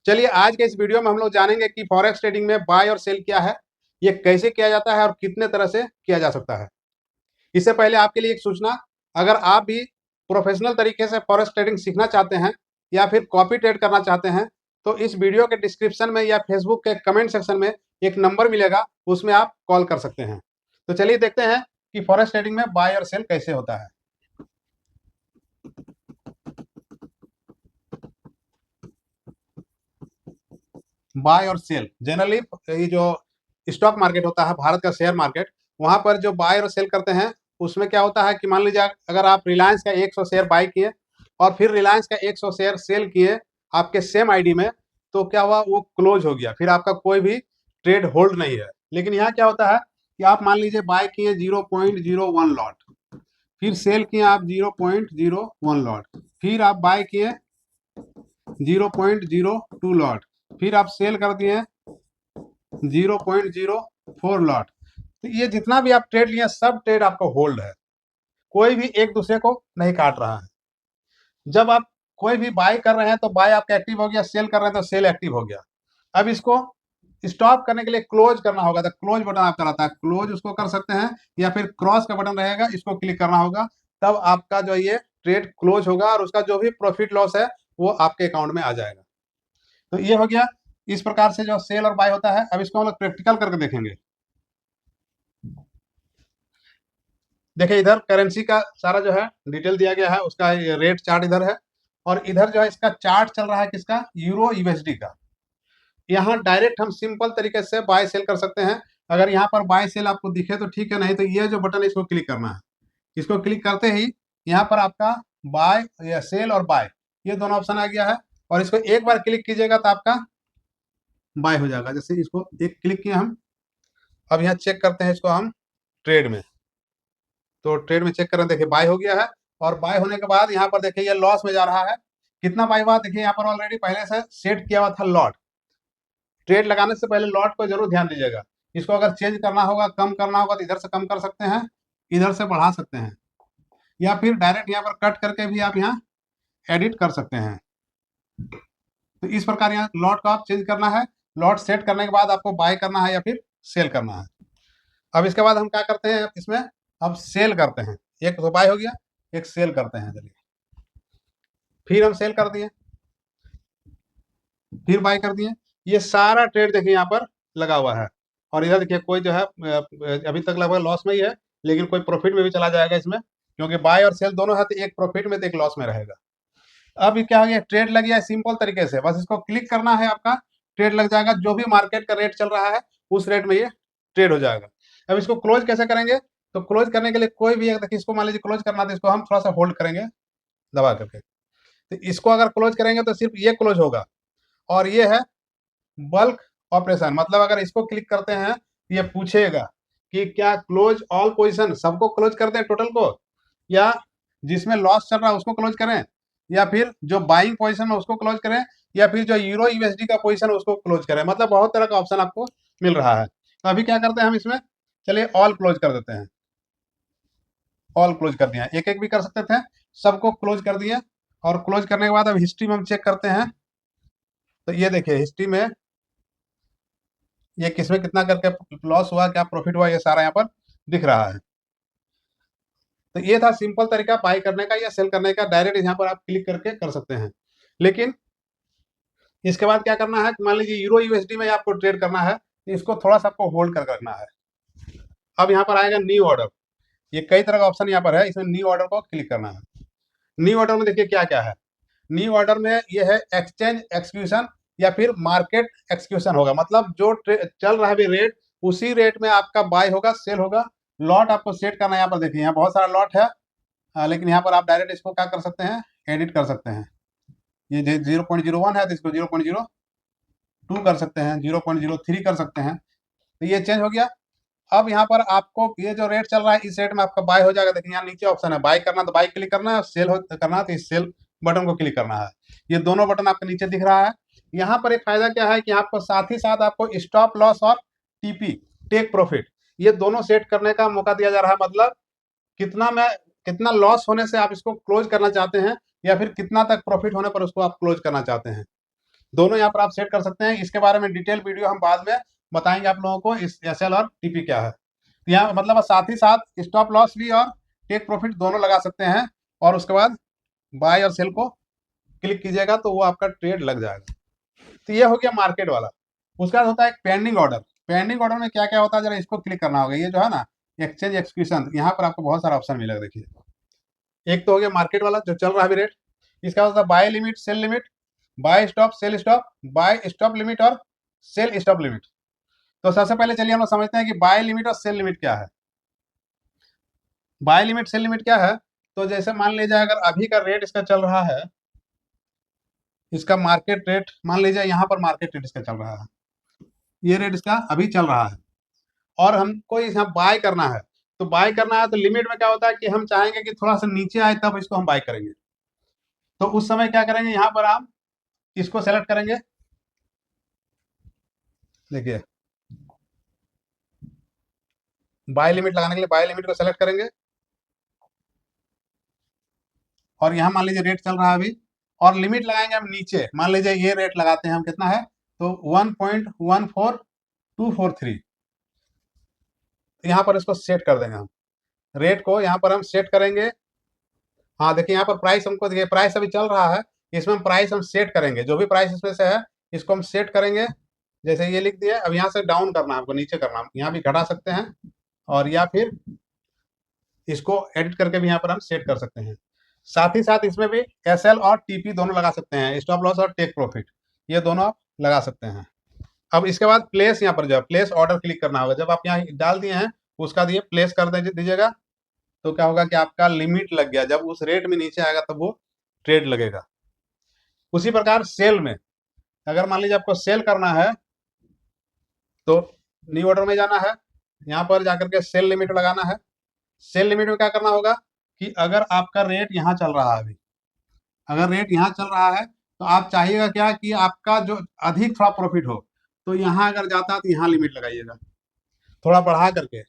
चलिए आज के इस वीडियो में हम लोग जानेंगे कि फॉरेक्स ट्रेडिंग में बाय और सेल क्या है, ये कैसे किया जाता है और कितने तरह से किया जा सकता है। इससे पहले आपके लिए एक सूचना, अगर आप भी प्रोफेशनल तरीके से फॉरेक्स ट्रेडिंग सीखना चाहते हैं या फिर कॉपी ट्रेड करना चाहते हैं, तो इस वीडियो के डिस्क्रिप्शन में या फेसबुक के कमेंट सेक्शन में एक नंबर मिलेगा, उसमें आप कॉल कर सकते हैं। तो चलिए देखते हैं कि फॉरेक्स ट्रेडिंग में बाय और सेल कैसे होता है। बाय और सेल जनरली ये जो स्टॉक मार्केट होता है, भारत का शेयर मार्केट, वहां पर जो बाय और सेल करते हैं उसमें क्या होता है कि मान लीजिए अगर आप रिलायंस का 100 शेयर बाय किए और फिर रिलायंस का 100 शेयर सेल किए आपके सेम आईडी में, तो क्या हुआ, वो क्लोज हो गया, फिर आपका कोई भी ट्रेड होल्ड नहीं है। लेकिन यहाँ क्या होता है कि आप मान लीजिए बाय किए 0.01 लॉट, फिर सेल किए आप 0.01 लॉट, फिर आप बाय किए 0.02 लॉट, फिर आप सेल कर दिए 0.04 लॉट। तो ये जितना भी आप ट्रेड लिए सब ट्रेड आपका होल्ड है, कोई भी एक दूसरे को नहीं काट रहा है। जब आप कोई भी बाय कर रहे हैं तो बाय आपका एक्टिव हो गया, सेल कर रहे हैं तो सेल एक्टिव हो गया। अब इसको स्टॉप करने के लिए क्लोज करना होगा, तो क्लोज बटन आपका रहता है, क्लोज उसको कर सकते हैं, या फिर क्रॉस का बटन रहेगा, इसको क्लिक करना होगा, तब आपका जो ये ट्रेड क्लोज होगा और उसका जो भी प्रॉफिट लॉस है वो आपके अकाउंट में आ जाएगा। तो ये हो गया इस प्रकार से जो सेल और बाय होता है। अब इसको हम लोग प्रैक्टिकल करके देखेंगे। देखिए इधर करेंसी का सारा जो है डिटेल दिया गया है, उसका रेट चार्ट इधर है, और इधर जो है इसका चार्ट चल रहा है किसका, यूरो यूएसडी का। यहाँ डायरेक्ट हम सिंपल तरीके से बाय सेल कर सकते हैं। अगर यहाँ पर बाय सेल आपको दिखे तो ठीक है, नहीं तो ये जो बटन है इसको क्लिक करना है। इसको क्लिक करते ही यहाँ पर आपका बाय या सेल और बाय ये दोनों ऑप्शन आ गया है, और इसको एक बार क्लिक कीजिएगा तो आपका बाय हो जाएगा। जैसे इसको एक क्लिक किया हम, अब यहाँ चेक करते हैं इसको हम ट्रेड में, तो ट्रेड में चेक करें, देखिए बाय हो गया है। और बाय होने के बाद यहाँ पर देखिए ये लॉस में जा रहा है। कितना बाय हुआ देखिए, यहाँ पर ऑलरेडी पहले से सेट किया हुआ था लॉट। ट्रेड लगाने से पहले लॉट को जरूर ध्यान दीजिएगा। इसको अगर चेंज करना होगा, कम करना होगा, तो इधर से कम कर सकते हैं, इधर से बढ़ा सकते हैं, या फिर डायरेक्ट यहाँ पर कट करके भी आप यहाँ एडिट कर सकते हैं। तो इस प्रकार यहाँ लॉट को आप चेंज करना है। लॉट सेट करने के बाद आपको बाय करना है या फिर सेल करना है। अब इसके बाद हम क्या करते हैं, इसमें अब सेल करते हैं। एक तो बाय हो गया, एक सेल करते हैं। चलिए फिर हम सेल कर दिए, फिर बाय कर दिए। ये सारा ट्रेड देखिए यहाँ पर लगा हुआ है, और इधर देखिए कोई जो है अभी तक लगभग लॉस में ही है, लेकिन कोई प्रॉफिट में भी चला जाएगा इसमें, क्योंकि बाय और सेल दोनों है, तो एक प्रॉफिट में तो एक लॉस में रहेगा। अब ये क्या हो गया, ट्रेड लग गया है सिंपल तरीके से, बस इसको क्लिक करना है, आपका ट्रेड लग जाएगा। जो भी मार्केट का रेट चल रहा है उस रेट में ये ट्रेड हो जाएगा। अब इसको क्लोज कैसे करेंगे, तो क्लोज करने के लिए कोई भी देखिए, इसको मान लीजिए क्लोज करना, तो इसको हम थोड़ा सा होल्ड करेंगे दबा करके। तो इसको अगर क्लोज करेंगे तो सिर्फ ये क्लोज होगा, और ये है बल्क ऑपरेशन। मतलब अगर इसको क्लिक करते हैं, ये पूछेगा कि क्या क्लोज ऑल पोजीशन, सबको क्लोज कर दें टोटल को, या जिसमें लॉस चल रहा है उसको क्लोज करें, या फिर जो बाइंग पोजीशन है उसको क्लोज करें, या फिर जो यूरो यूएसडी का पोजीशन है उसको क्लोज करें। मतलब बहुत तरह का ऑप्शन आपको मिल रहा है। तो अभी क्या करते हैं हम इसमें, चलिए ऑल क्लोज कर देते हैं। ऑल क्लोज कर दिया, एक एक भी कर सकते थे, सबको क्लोज कर दिए। और क्लोज करने के बाद अब हिस्ट्री में हम चेक करते हैं, तो ये देखिए हिस्ट्री में ये किसमें कितना करके लॉस हुआ, क्या प्रॉफिट हुआ, ये सारा यहाँ पर दिख रहा है। तो ये था सिंपल तरीका बाय करने का या सेल करने का। डायरेक्ट यहाँ पर आप क्लिक करके कर सकते हैं। लेकिन इसके बाद क्या करना है, मान लीजिए यूरो यूएसडी में आपको ट्रेड करना है, तो इसको थोड़ा सा आपको होल्ड कर रखना है। अब यहाँ पर आएगा न्यू ऑर्डर, ये कई तरह का ऑप्शन यहाँ पर है, इसमें न्यू ऑर्डर को क्लिक करना है। न्यू ऑर्डर में देखिए क्या क्या है। न्यू ऑर्डर में ये है एक्सचेंज एक्सक्यूशन या फिर मार्केट एक्सक्यूशन होगा। मतलब जो चल रहा है भी रेट, उसी रेट में आपका बाय होगा, सेल होगा। लॉट आपको सेट करना है। यहाँ पर देखिए यहाँ बहुत सारा लॉट है, लेकिन यहाँ पर आप डायरेक्ट इसको क्या कर सकते हैं, एडिट कर सकते हैं। ये 0.01 है तो इसको 0.02 कर सकते हैं, 0.03 कर सकते हैं। तो ये चेंज हो गया। अब यहाँ पर आपको ये जो रेट चल रहा है इस रेट में आपका बाय हो जाएगा। देखिए यहाँ नीचे ऑप्शन है बाय करना, तो बाय क्लिक करना है, सेल करना है तो इस सेल बटन को क्लिक करना है। ये दोनों बटन आपके नीचे दिख रहा है। यहाँ पर एक फायदा क्या है कि आपको साथ ही साथ आपको स्टॉप लॉस और टीपी टेक प्रॉफिट ये दोनों सेट करने का मौका दिया जा रहा है। मतलब कितना लॉस होने से आप इसको क्लोज करना चाहते हैं, या फिर कितना तक प्रॉफिट होने पर उसको आप क्लोज करना चाहते हैं। दोनों यहाँ पर आप सेट कर सकते हैं। इसके बारे में डिटेल वीडियो हम बाद में बताएंगे आप लोगों को, इस एसएल और टीपी क्या है। तो यहाँ मतलब साथ ही साथ स्टॉप लॉस भी और टेक प्रॉफिट दोनों लगा सकते हैं, और उसके बाद बाय और सेल को क्लिक कीजिएगा तो वो आपका ट्रेड लग जाएगा। तो ये हो गया मार्केट वाला। उसके बाद होता है एक पेंडिंग ऑर्डर। पेंडिंग ऑर्डर में क्या क्या होता है, जरा इसको क्लिक करना होगा। ये जो है ना एक्सचेंज एक्सक्यूशन, यहाँ पर आपको बहुत सारा ऑप्शन मिलेगा। देखिए, एक तो हो गया मार्केट वाला जो चल रहा है अभी रेट। इसका होता है buy limit, sell limit, buy stop, sell stop, buy stop limit और सेल स्टॉप लिमिट। तो सबसे पहले चलिए हम लोग समझते हैं कि बाय लिमिट और सेल लिमिट क्या है। बाय लिमिट सेल लिमिट क्या है, तो जैसे मान लीजिए अगर अभी का रेट इसका चल रहा है, इसका मार्केट रेट मान लीजिए यहाँ पर मार्केट रेट इसका चल रहा है, ये रेट इसका अभी चल रहा है, और हमको यहाँ बाय करना है। तो बाय करना है तो लिमिट में क्या होता है कि हम चाहेंगे कि थोड़ा सा नीचे आए तब इसको हम बाय करेंगे। तो उस समय क्या करेंगे, यहाँ पर हम इसको सेलेक्ट करेंगे। देखिए, बाय लिमिट लगाने के लिए बाय लिमिट को सेलेक्ट करेंगे, और यहाँ मान लीजिए रेट चल रहा है अभी, और लिमिट लगाएंगे हम नीचे। मान लीजिए ये रेट लगाते हैं हम, कितना है, तो 1.14243। यहाँ पर इसको सेट कर देंगे हम, रेट को यहाँ पर हम सेट करेंगे। हाँ देखिए, यहाँ पर प्राइस हमको, देखिए प्राइस अभी चल रहा है, इसमें हम प्राइस हम सेट करेंगे। जो भी प्राइस इसमें से है इसको हम सेट करेंगे। जैसे ये लिख दिया, अब यहाँ से डाउन करना है हमको, नीचे करना है। यहाँ भी घटा सकते हैं, और या फिर इसको एडिट करके भी यहाँ पर हम सेट कर सकते हैं। साथ ही साथ इसमें भी एसएल और टीपी दोनों लगा सकते हैं, स्टॉप लॉस और टेक प्रॉफिट, ये दोनों आप लगा सकते हैं। अब इसके बाद प्लेस, यहाँ पर जो है प्लेस ऑर्डर क्लिक करना होगा। जब आप यहाँ डाल दिए हैं उसका दिए प्लेस कर दीजिएगा, तो क्या होगा कि आपका लिमिट लग गया। जब उस रेट में नीचे आएगा तब वो ट्रेड लगेगा। उसी प्रकार सेल में, अगर मान लीजिए आपको सेल करना है तो न्यू ऑर्डर में जाना है, यहाँ पर जाकर के सेल लिमिट लगाना है। सेल लिमिट में क्या करना होगा कि अगर आपका रेट यहाँ चल रहा है अभी, अगर रेट यहाँ चल रहा है तो आप चाहिएगा क्या कि आपका जो अधिक थोड़ा प्रॉफिट हो, तो यहाँ अगर जाता है तो यहाँ लिमिट लगाइएगा थोड़ा बढ़ा करके।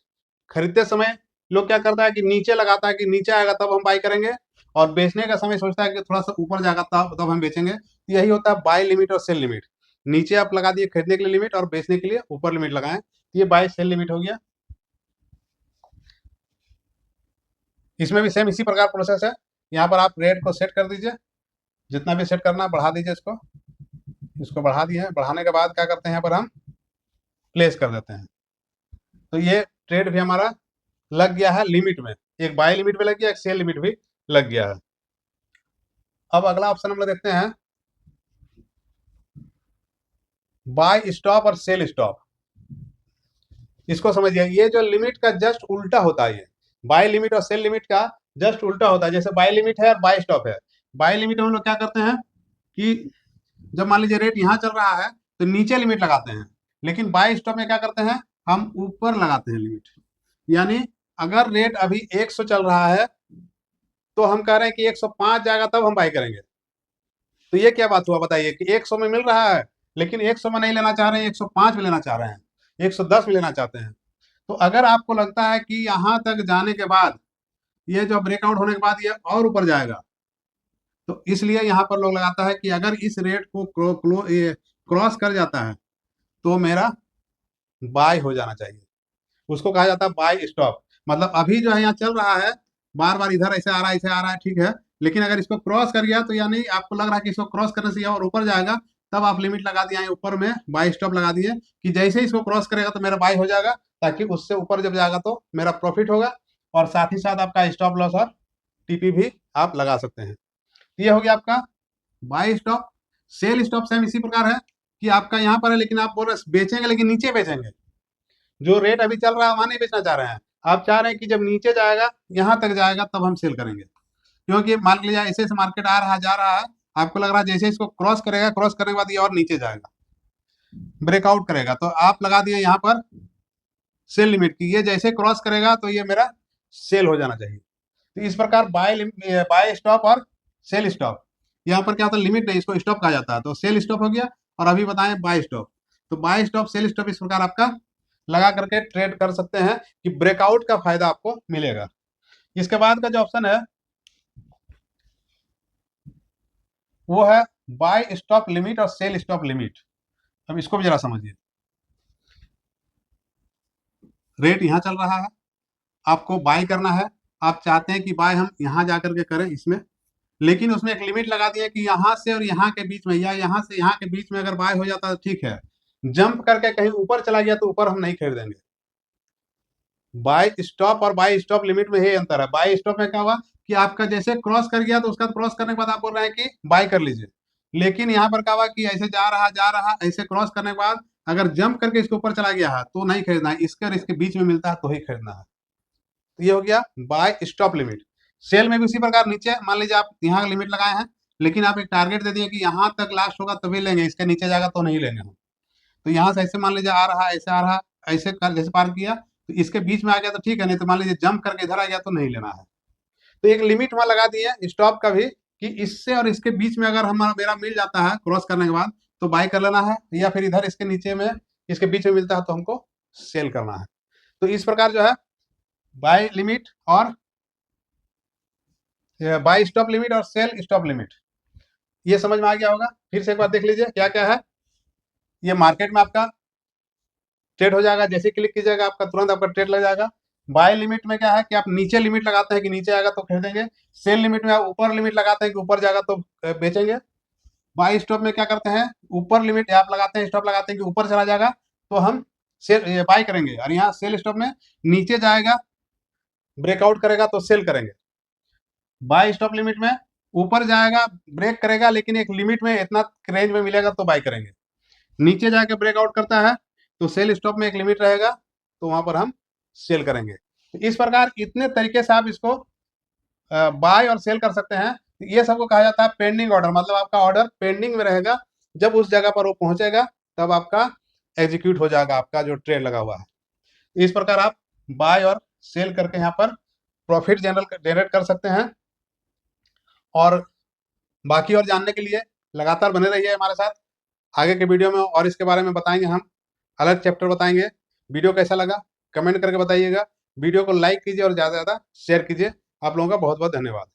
खरीदते समय लोग क्या करता है कि नीचे लगाता है कि नीचे आएगा तब हम बाई करेंगे, और बेचने का समय सोचता है कि थोड़ा सा ऊपर जाएगा तब हम बेचेंगे। तो यही होता है बाय लिमिट और सेल लिमिट। नीचे आप लगा दिए खरीदने के लिए लिमिट, और बेचने के लिए ऊपर लिमिट लगाएं, तो ये बाय सेल लिमिट हो गया। इसमें भी सेम इसी प्रकार प्रोसेस है। यहाँ पर आप रेट को सेट कर दीजिए, जितना भी सेट करना बढ़ा दीजिए। इसको बढ़ा दिए, बढ़ाने के बाद क्या करते हैं, यहाँ पर हम प्लेस कर देते हैं। तो ये ट्रेड भी हमारा लग गया है लिमिट में, एक बाय लिमिट भी लग गया, एक सेल लिमिट भी लग गया है। अब अगला ऑप्शन हम लोग देखते हैं, बाय स्टॉप और सेल स्टॉप। इसको समझिए, ये जो लिमिट का जस्ट उल्टा होता है, ये बाय लिमिट और सेल लिमिट का जस्ट उल्टा होता है। जैसे बाय लिमिट है और बाय स्टॉप है। बाय लिमिट हम लोग क्या करते हैं कि जब मान लीजिए रेट यहाँ चल रहा है तो नीचे लिमिट लगाते हैं, लेकिन बाय स्टॉप में क्या करते हैं, हम ऊपर लगाते हैं लिमिट। यानी अगर रेट अभी 100 चल रहा है तो हम कह रहे हैं कि 105 जाएगा तब हम बाय करेंगे। तो ये क्या बात हुआ बताइए, कि 100 में मिल रहा है, लेकिन 100 में नहीं लेना चाह रहे हैं, 105 में लेना चाह रहे हैं, 110 में लेना चाहते हैं। तो अगर आपको लगता है कि यहाँ तक जाने के बाद, ये जो ब्रेकआउट होने के बाद ये और ऊपर जाएगा, तो इसलिए यहाँ पर लोग लगाता है कि अगर इस रेट को क्रॉस कर जाता है तो मेरा बाय हो जाना चाहिए। उसको कहा जाता है बाय स्टॉप। मतलब अभी जो है यहाँ चल रहा है, बार बार इधर ऐसे आ रहा है, ऐसे आ रहा है, ठीक है, लेकिन अगर इसको क्रॉस कर गया तो यानी आपको लग रहा है कि इसको क्रॉस करने से और ऊपर जाएगा, तब आप लिमिट लगा दिए ऊपर में, बाय स्टॉप लगा दिए कि जैसे ही इसको क्रॉस करेगा तो मेरा बाय हो जाएगा, ताकि उससे ऊपर जब जाएगा तो मेरा प्रॉफिट होगा। और साथ ही साथ आपका स्टॉप लॉस और टीपी भी आप लगा सकते हैं। ये हो गया आपका buy stop. Sell stop same इसी प्रकार है कि आपका यहाँ पर है, लेकिन आप बोल रहे बेचेंगे, लेकिन नीचे बेचेंगे। जो रेट अभी चल रहा है वहां नहीं बेचना चाह रहे हैं, आप चाह रहे हैं कि जब नीचे जाएगा, यहाँ तक जाएगा, तब हम सेल करेंगे। क्योंकि मान लीजिए ऐसे ऐसे मार्केट आ रहा है, जा रहा है, आपको लग रहा है जैसे इसको क्रॉस करेगा, क्रॉस करने के बाद ये और नीचे जाएगा, ब्रेकआउट करेगा, तो आप लगा दिए यहाँ पर सेल लिमिट की, ये जैसे क्रॉस करेगा तो ये मेरा सेल हो जाना चाहिए। तो इस प्रकार बाय स्टॉप और सेल स्टॉप, यहाँ पर क्या होता है, लिमिट नहीं, इसको स्टॉप कहा जाता है। तो सेल स्टॉप हो गया, और अभी बताएं बाय स्टॉप। तो बाय स्टॉप सेल स्टॉप इस प्रकार आपका लगा करके ट्रेड कर सकते हैं कि ब्रेकआउट का फायदा आपको मिलेगा। इसके बाद का जो ऑप्शन है वो है बाय स्टॉप लिमिट और सेल स्टॉप लिमिट। अब इसको भी जरा समझिए। रेट यहाँ चल रहा है, आपको बाय करना है, आप चाहते हैं कि बाय हम यहाँ जाकर के करें इसमें, लेकिन उसमें एक लिमिट लगा दी है कि यहाँ से और यहाँ के बीच में या यहाँ से यहाँ के बीच में अगर बाय हो जाता है तो ठीक है, जंप करके कहीं ऊपर चला गया तो ऊपर हम नहीं खरीदेंगे। बाय स्टॉप और बाय स्टॉप लिमिट में यही अंतर है। बाय स्टॉप में क्या हुआ कि आपका जैसे क्रॉस कर गया तो उसका क्रॉस करने के बाद आप बोल रहे हैं कि बाय कर लीजिए, लेकिन यहाँ पर क्या हुआ कि ऐसे जा रहा ऐसे क्रॉस करने के बाद अगर जंप करके इसके ऊपर चला गया है तो नहीं खरीदना है, इसके और इसके बीच में मिलता है तो ही खरीदना है। तो ये हो गया बाय स्टॉप लिमिट। सेल में भी उसी प्रकार, नीचे मान लीजिए आप यहाँ लिमिट लगाए हैं, लेकिन आप एक टारगेट दे दिए कि यहाँ तक लास्ट होगा तभी लेंगे, इसके नीचे जाएगा तो नहीं लेंगे हम। तो यहाँ से ऐसे मान लीजिए आ रहा, ऐसे आ रहा, ऐसे जैसे पार किया तो इसके बीच में आ गया तो ठीक है, नहीं तो मान लीजिए जंप करके इधर आ गया तो नहीं लेना है। तो एक लिमिट वहां लगा दी है स्टॉप का भी कि इससे और इसके बीच में अगर हमारा मेरा मिल जाता है क्रॉस करने के बाद तो बाय कर लेना है, या फिर इधर इसके नीचे में इसके बीच में मिलता है तो हमको सेल करना है। तो इस प्रकार जो है बाय लिमिट और बाय स्टॉप लिमिट और सेल स्टॉप लिमिट ये समझ में आ गया होगा। फिर से एक बार देख लीजिए क्या क्या है। ये मार्केट में आपका ट्रेड हो जाएगा, जैसे क्लिक कीजिएगा आपका तुरंत आपका ट्रेड लग जाएगा। बाय लिमिट में क्या है कि आप नीचे लिमिट लगाते हैं कि नीचे आएगा तो खरीदेंगे, सेल लिमिट में आप ऊपर लिमिट लगाते हैं कि ऊपर जाएगा तो बेचेंगे। बाय स्टॉप में क्या करते हैं, ऊपर लिमिट आप लगाते हैं, स्टॉप लगाते हैं कि ऊपर चला जाएगा तो हम सेल बाय करेंगे, और यहाँ सेल स्टॉप में नीचे जाएगा ब्रेकआउट करेगा तो सेल करेंगे। बाय स्टॉप लिमिट में ऊपर जाएगा ब्रेक करेगा लेकिन एक लिमिट में इतना रेंज में मिलेगा तो बाय करेंगे, नीचे जाके ब्रेकआउट करता है तो सेल स्टॉप में एक लिमिट रहेगा तो वहां पर हम सेल करेंगे। तो इस प्रकार इतने तरीके से आप इसको बाय और सेल कर सकते हैं। ये सबको कहा जाता है पेंडिंग ऑर्डर, मतलब आपका ऑर्डर पेंडिंग में रहेगा, जब उस जगह पर वो पहुंचेगा तब आपका एग्जीक्यूट हो जाएगा आपका जो ट्रेड लगा हुआ है। इस प्रकार आप बाय और सेल करके यहाँ पर प्रॉफिट जनरेट कर सकते हैं। और बाकी और जानने के लिए लगातार बने रहिए हमारे साथ। आगे के वीडियो में और इसके बारे में बताएंगे, हम अलग चैप्टर बताएंगे। वीडियो कैसा लगा कमेंट करके बताइएगा, वीडियो को लाइक कीजिए और ज़्यादा से ज़्यादा शेयर कीजिए। आप लोगों का बहुत बहुत धन्यवाद।